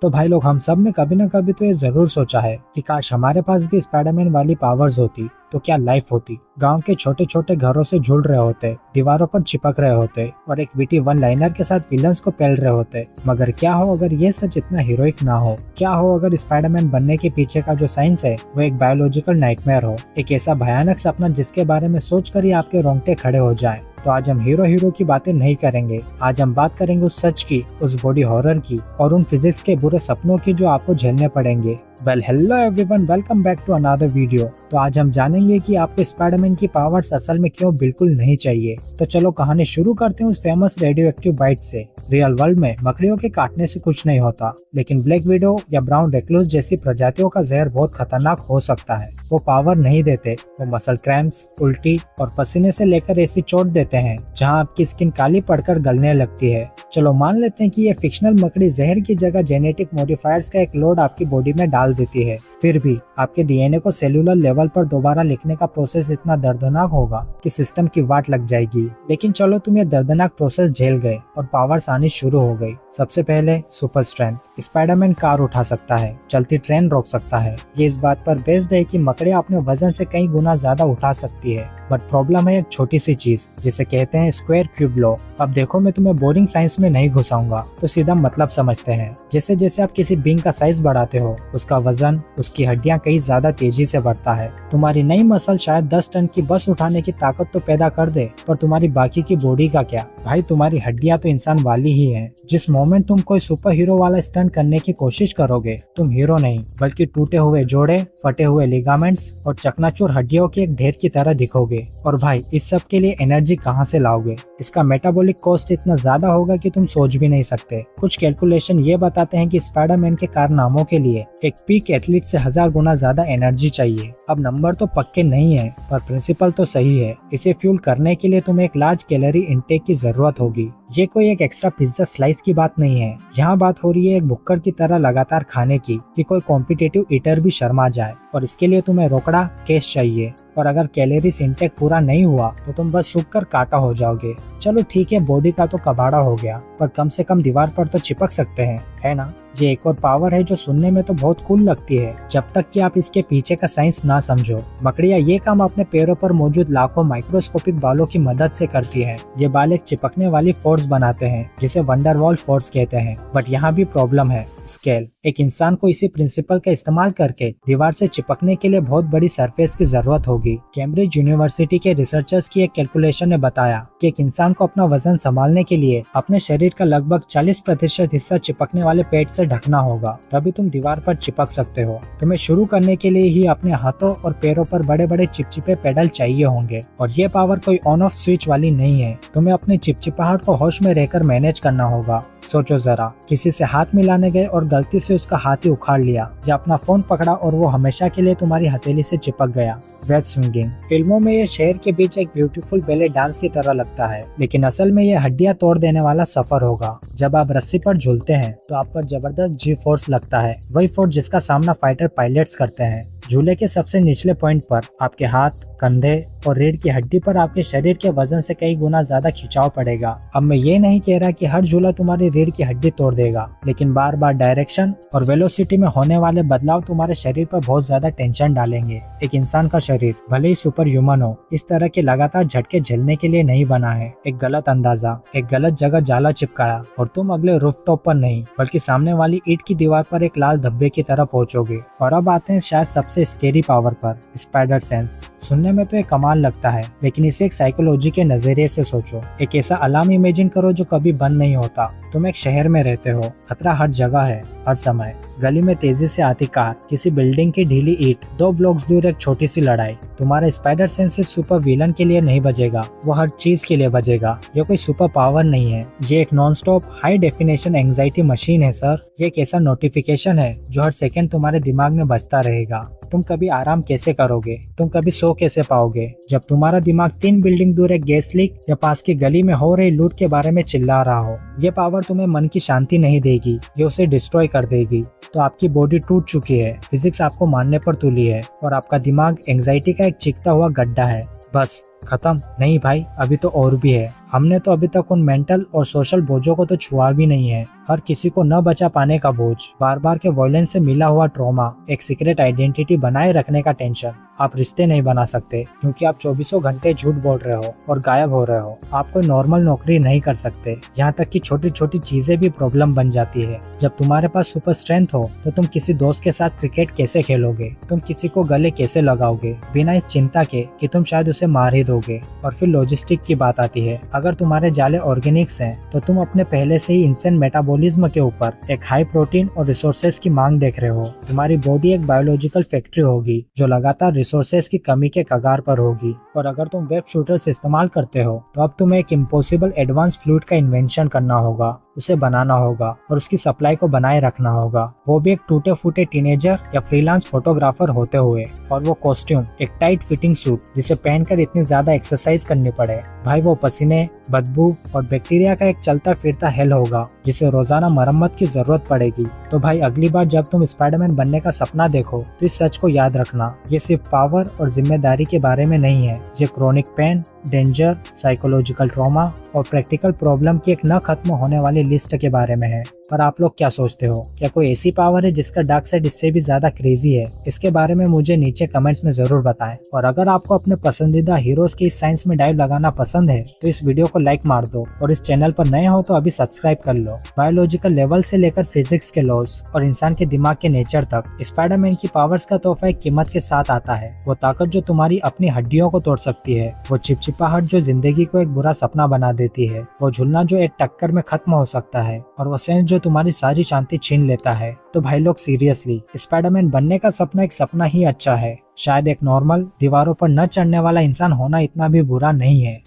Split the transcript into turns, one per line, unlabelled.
तो भाई लोग, हम सब ने कभी ना कभी तो ये जरूर सोचा है कि काश हमारे पास भी स्पाइडरमैन वाली पावर्स होती तो क्या लाइफ होती। गांव के छोटे छोटे घरों से जुड़ रहे होते, दीवारों पर चिपक रहे होते और एक विटी वन लाइनर के साथ विलन्स को पेल रहे होते। मगर क्या हो अगर ये सच इतना हीरोइक ना हो? क्या हो अगर स्पाइडरमैन बनने के पीछे का जो साइंस है वो एक बायोलॉजिकल नाइटमेयर हो, एक ऐसा भयानक सपना जिसके बारे में सोचकर ही आपके रोंगटे खड़े हो जाए। तो आज हम हीरो की बातें नहीं करेंगे, आज हम बात करेंगे उस सच की, उस बॉडी हॉरर की और उन फिजिक्स के बुरे सपनों की जो आपको झेलने पड़ेंगे। Well hello everyone, welcome back to another video. तो आज हम जानेंगे कि आपको स्पाइडरमैन की पावर्स असल में क्यों बिल्कुल नहीं चाहिए। तो चलो कहानी शुरू करते हैं उस फेमस रेडियो एक्टिव बाइट से। रियल वर्ल्ड में मकड़ियों के काटने से कुछ नहीं होता, लेकिन ब्लैक विडो या ब्राउन रेक्लूस जैसी प्रजातियों का जहर बहुत खतरनाक हो सकता है। वो पावर नहीं देते, वो मसल क्रैम्प्स, उल्टी और पसीने से लेकर ऐसी चोट देते हैं जहां आपकी स्किन काली पड़कर गलने लगती है। चलो मान लेते हैं कि ये फिक्शनल मकड़ी जहर की जगह जेनेटिक मॉडिफायर्स का एक लोड आपकी बॉडी में डाल देती है। फिर भी आपके डीएनए को सेलुलर लेवल पर दोबारा लिखने का प्रोसेस इतना दर्दनाक होगा कि सिस्टम की वाट लग जाएगी। लेकिन चलो तुम ये दर्दनाक प्रोसेस झेल गए और पावर्स आनी शुरू हो गई। सबसे पहले सुपर स्ट्रेंथ। स्पाइडरमैन कार उठा सकता है, चलती ट्रेन रोक सकता है। ये इस बात पर बेस्ड है कि मकड़ियाँ अपने वजन से कई गुना ज्यादा उठा सकती है। बट प्रॉब्लम है एक छोटी सी चीज जिसे कहते हैं स्क्वायर क्यूब लॉ। अब देखो, मैं तुम्हें बोरिंग साइंस में नहीं घुसाऊंगा, तो सीधा मतलब समझते हैं। जैसे जैसे आप किसी बींग का साइज बढ़ाते हो, उसका वजन, उसकी हड्डियां कई ज्यादा तेजी से बढ़ता है। तुम्हारी नई मसल शायद 10 टन की बस उठाने की ताकत तो पैदा कर दे, पर तुम्हारी बाकी की बॉडी का क्या? भाई तुम्हारी हड्डियां तो इंसान वाली ही हैं। जिस मोमेंट तुम कोई सुपर हीरो वाला स्टंट करने की कोशिश करोगे, तुम हीरो नहीं बल्कि टूटे हुए जोड़े, फटे हुए लिगामेंट्स और चकनाचूर हड्डियों के एक ढेर की तरह दिखोगे। और भाई इस सब के लिए एनर्जी कहाँ से लाओगे? इसका मेटाबॉलिक कॉस्ट इतना ज्यादा होगा कि तुम सोच भी नहीं सकते। कुछ कैलकुलेशन ये बताते हैं कि स्पाइडरमैन के कारनामों के लिए एक पीक एथलीट से 1000 गुना ज्यादा एनर्जी चाहिए। अब नंबर तो पक्के नहीं है, पर प्रिंसिपल तो सही है। इसे फ्यूल करने के लिए तुम्हें एक लार्ज कैलोरी इंटेक की जरूरत होगी। ये कोई एक एक्स्ट्रा पिज्जा स्लाइस की बात नहीं है, यहाँ बात हो रही है एक भुक्कड़ की तरह लगातार खाने की कि कोई कॉम्पिटिटिव ईटर भी शर्मा जाए। और इसके लिए तुम्हें रोकड़ा कैश चाहिए, और अगर कैलोरीज इंटेक पूरा नहीं हुआ तो तुम बस सूख कर काटा हो जाओगे। चलो ठीक है, बॉडी का तो कबाड़ा हो गया, पर कम से कम दीवार पर तो चिपक सकते हैं, है ना? ये एक और पावर है जो सुनने में तो बहुत कूल लगती है, जब तक कि आप इसके पीछे का साइंस ना समझो। मकड़ियाँ ये काम अपने पैरों पर मौजूद लाखों माइक्रोस्कोपिक बालों की मदद से करती है। ये बाल एक चिपकने वाली फोर्स बनाते हैं जिसे वंडरवॉल फोर्स कहते हैं। बट यहाँ भी प्रॉब्लम है, स्केल। एक इंसान को इसी प्रिंसिपल का इस्तेमाल करके दीवार से चिपकने के लिए बहुत बड़ी सरफेस की जरूरत होगी। कैम्ब्रिज यूनिवर्सिटी के रिसर्चर्स की एक कैलकुलेशन ने बताया कि एक इंसान को अपना वजन संभालने के लिए अपने शरीर का लगभग 40% हिस्सा चिपकने वाले पेट से ढकना होगा, तभी तुम दीवार पर चिपक सकते हो। तुम्हें शुरू करने के लिए ही अपने हाथों और पैरों पर बड़े बड़े चिपचिपे पेडल चाहिए होंगे। और ये पावर कोई ऑन ऑफ स्विच वाली नहीं है, तुम्हें अपनी चिपचिपाहट को होश में रहकर मैनेज करना होगा। सोचो जरा, किसी से हाथ मिलाने गए और गलती से उसका हाथ ही उखाड़ लिया, या अपना फोन पकड़ा और वो हमेशा के लिए तुम्हारी हथेली से चिपक गया। Web swinging. फिल्मों में ये शहर के बीच एक ब्यूटीफुल बैले डांस की तरह लगता है, लेकिन असल में ये हड्डियां तोड़ देने वाला सफर होगा। जब आप रस्सी पर झूलते हैं तो आप पर जबरदस्त जी फोर्स लगता है, वही फोर्स जिसका सामना फाइटर पायलट्स करते हैं। झूले के सबसे निचले पॉइंट पर आपके हाथ, कंधे और रीढ़ की हड्डी पर आपके शरीर के वजन से कई गुना ज्यादा खिंचाव पड़ेगा। अब मैं ये नहीं कह रहा कि हर झूला तुम्हारी रीढ़ की हड्डी तोड़ देगा, लेकिन बार बार डायरेक्शन और वेलोसिटी में होने वाले बदलाव तुम्हारे शरीर पर बहुत ज्यादा टेंशन डालेंगे। एक इंसान का शरीर भले ही सुपर ह्यूमन हो, इस तरह के लगातार झटके झेलने के लिए नहीं बना है। एक गलत अंदाजा, एक गलत जगह जाला चिपकाया और तुम अगले रूफटॉप पर नहीं बल्कि सामने वाली ईंट की दीवार पर एक लाल धब्बे की तरह पहुंचोगे। और अब आते हैं शायद सबसे स्केरी पावर पर, स्पाइडर सेंस। सुनने में तो एक कमाल लगता है, लेकिन इसे एक साइकोलॉजी के नजरिए से सोचो। एक ऐसा अलार्म इमेजिन करो जो कभी बंद नहीं होता। तुम एक शहर में रहते हो, खतरा हर जगह है, हर समय। गली में तेजी से आती कार, किसी बिल्डिंग की ढीली ईंट, 2 ब्लॉक्स दूर एक छोटी सी लड़ाई। तुम्हारा स्पाइडर सेंस सिर्फ सुपर विलन के लिए नहीं बजेगा, वो हर चीज के लिए बजेगा। ये कोई सुपर पावर नहीं है, ये एक non stop high definition anxiety machine है सर। ये एक ऐसा नोटिफिकेशन है जो हर सेकंड तुम्हारे दिमाग में बजता रहेगा। तुम कभी आराम कैसे करोगे, तुम कभी सो कैसे पाओगे, जब तुम्हारा दिमाग 3 बिल्डिंग दूर एक गैस लीक या पास की गली में हो रही लूट के बारे में चिल्ला रहा हो? ये पावर तुम्हें मन की शांति नहीं देगी, ये उसे डिस्ट्रॉय कर देगी। तो आपकी बॉडी टूट चुकी है, फिजिक्स आपको मानने पर तुली है और आपका दिमाग एंजाइटी का एक चीखता हुआ गड्ढा है। बस खत्म? नहीं भाई, अभी तो और भी है। हमने तो अभी तक उन मेंटल और सोशल बोझों को तो छुआ भी नहीं है। हर किसी को न बचा पाने का बोझ, बार बार के वायलेंस से मिला हुआ ट्रॉमा, एक सीक्रेट आइडेंटिटी बनाए रखने का टेंशन। आप रिश्ते नहीं बना सकते क्योंकि आप चौबीसों घंटे झूठ बोल रहे हो और गायब हो रहे हो। आप कोई नॉर्मल नौकरी नहीं कर सकते, यहाँ तक कि छोटी छोटी चीजें भी प्रॉब्लम बन जाती है। जब तुम्हारे पास सुपर स्ट्रेंथ हो तो तुम किसी दोस्त के साथ क्रिकेट कैसे खेलोगे, तुम किसी को गले कैसे लगाओगे बिना इस चिंता के कि तुम शायद उसे मार ही दोगे। और फिर लॉजिस्टिक की बात आती है। अगर तुम्हारे जाले ऑर्गेनिक्स हैं तो तुम अपने पहले से ही इंसान मेटाबॉलिज्म के ऊपर एक हाई प्रोटीन और रिसोर्सेज की मांग देख रहे हो। तुम्हारी बॉडी एक बायोलॉजिकल फैक्ट्री होगी जो लगातार रिसोर्सेज की कमी के कगार पर होगी। और अगर तुम वेब शूटर्स इस्तेमाल करते हो तो अब तुम्हें एक इम्पॉसिबल एडवांस फ्लूइड का इन्वेंशन करना होगा, उसे बनाना होगा और उसकी सप्लाई को बनाए रखना होगा, वो भी एक टूटे फूटे टीनेजर या फ्रीलांस फोटोग्राफर होते हुए। और वो कॉस्ट्यूम एक टाइट फिटिंग सूट जिसे पहनकर इतनी ज्यादा एक्सरसाइज करनी पड़े। भाई वो पसीने, बदबू और बैक्टीरिया का एक चलता फिरता हेल होगा जिसे रोजाना मरम्मत की जरूरत पड़ेगी। तो भाई अगली बार जब तुम स्पाइडरमैन बनने का सपना देखो तो इस सच को याद रखना, ये सिर्फ पावर और जिम्मेदारी के बारे में नहीं है, ये chronic pain, danger, psychological trauma और प्रैक्टिकल प्रॉब्लम की एक न खत्म होने वाली लिस्ट के बारे में है। पर आप लोग क्या सोचते हो, क्या कोई ऐसी पावर है जिसका डार्क साइड इससे भी ज्यादा क्रेजी है? इसके बारे में मुझे नीचे कमेंट्स में जरूर बताएं। और अगर आपको अपने पसंदीदा हीरोज की इस साइंस में डाइव लगाना पसंद है तो इस वीडियो को लाइक मार दो और इस चैनल पर नए हो तो अभी सब्सक्राइब कर लो। बायोलॉजिकल लेवल से लेकर फिजिक्स के लॉज और इंसान के दिमाग के नेचर तक, स्पाइडरमैन की पावर्स का तोहफा एक कीमत के साथ आता है। वो ताकत जो तुम्हारी अपनी हड्डियों को तोड़ सकती है, वो चिपचिपाहट जो जिंदगी को एक बुरा सपना बना देती है, वो झुलना जो एक टक्कर में खत्म हो सकता है, और वो सेंस जो तुम्हारी सारी शांति छीन लेता है। तो भाई लोग सीरियसली, स्पाइडरमैन बनने का सपना एक सपना ही अच्छा है। शायद एक नॉर्मल, दीवारों पर न चढ़ने वाला इंसान होना इतना भी बुरा नहीं है।